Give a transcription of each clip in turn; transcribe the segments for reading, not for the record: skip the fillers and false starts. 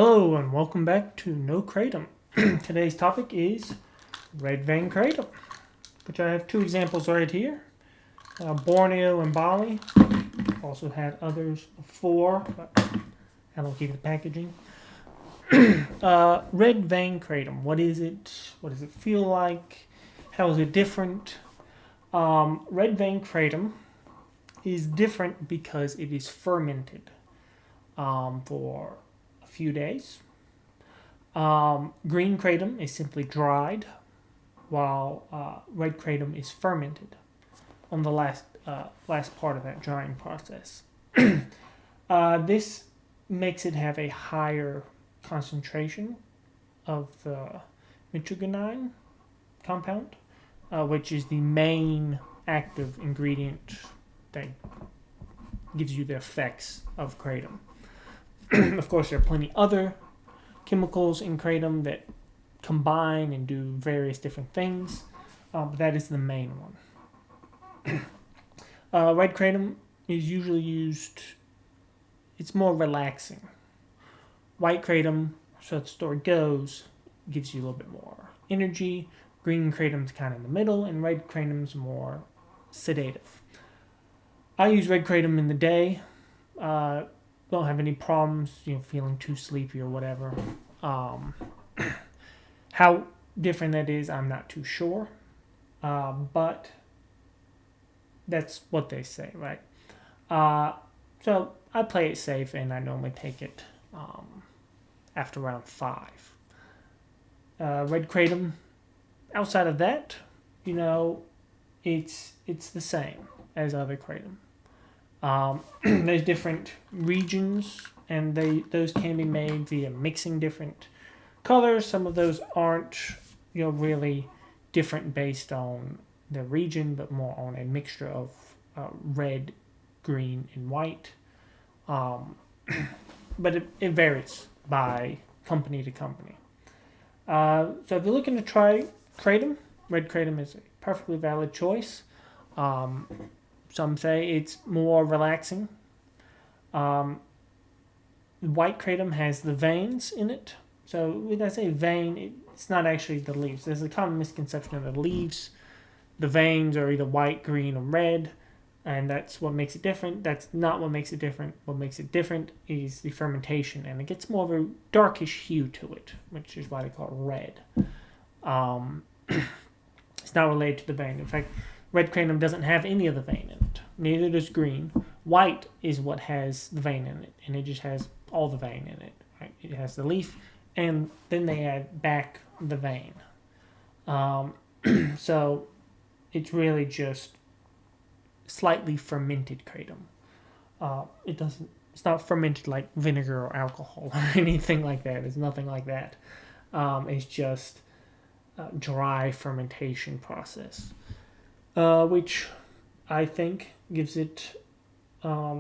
Hello and welcome back to No Kratom. Today's topic is Red Vein Kratom, which I have two examples right here. Borneo and Bali. Also had others before, but I don't keep the packaging. Red Vein Kratom. What is it? What does it feel like? How is it different? Red Vein Kratom is different because it is fermented for a few days. Green kratom is simply dried, while red kratom is fermented on the last part of that drying process. This makes it have a higher concentration of the mitragynine compound, which is the main active ingredient that gives you the effects of kratom. Of course, there are plenty other chemicals in kratom that combine and do various different things, but that is the main one. Red kratom is usually used, it's more relaxing. White kratom, so the story goes, gives you a little bit more energy. Green kratom's kind of in the middle, and red kratom's more sedative. I use red kratom in the day. Don't have any problems, feeling too sleepy or whatever. How different that is, I'm not too sure. But that's what they say, right? So I play it safe, and I normally take it after around 5. Red kratom, outside of that, it's the same as other kratom. There's different regions, and those can be made via mixing different colors. Some of those aren't, really different based on the region, but more on a mixture of red, green, and white. But it varies by company to company. So if you're looking to try kratom, red kratom is a perfectly valid choice. Some say it's more relaxing. White kratom has the veins in it. So when I say vein, it's not actually the leaves. There's a common misconception of the leaves. The veins are either white, green, or red, and that's what makes it different. That's not what makes it different. What makes it different is the fermentation, and it gets more of a darkish hue to it, which is why they call it red. It's not related to the vein. In fact, red kratom doesn't have any of the vein in it. Neither does green. White is what has the vein in it, and it just has all the vein in it. Right? It has the leaf, and then they add back the vein. So it's really just slightly fermented kratom. It's not fermented like vinegar or alcohol or anything like that. It's nothing like that. It's just a dry fermentation process. Which I think gives it a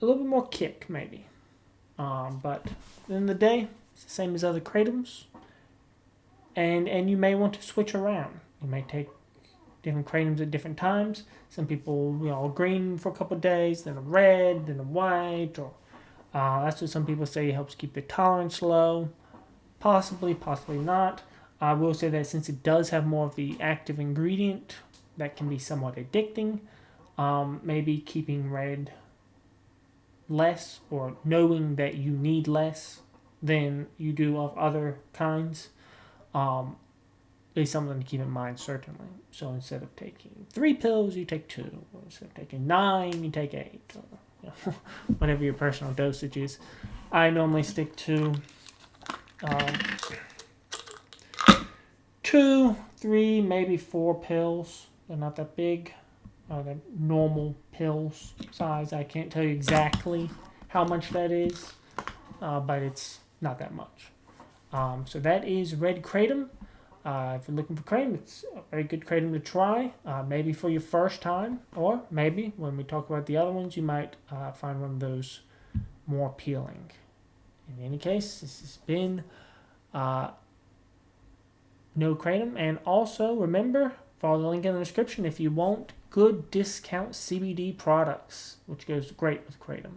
little bit more kick, maybe. But at the end of the day, it's the same as other kratoms. And you may want to switch around. You may take different kratoms at different times. Some people, a green for a couple of days, then a red, then a white. Or that's what some people say helps keep their tolerance low. Possibly, possibly not. I will say that since it does have more of the active ingredient, that can be somewhat addicting. Maybe keeping red less, or knowing that you need less than you do of other kinds, is something to keep in mind, certainly. So instead of taking 3 pills, you take 2. Or instead of taking 9, you take 8. Or, whatever your personal dosage is. I normally stick to 2, 3, maybe 4 pills. They're not that big. They're normal pills size. I can't tell you exactly how much that is, but it's not that much. So that is red kratom. If you're looking for kratom, it's a very good kratom to try. Maybe for your first time, or maybe when we talk about the other ones, you might find one of those more appealing. In any case, this has been No Kratom. And also, remember, follow the link in the description if you want good discount CBD products, which goes great with Kratom.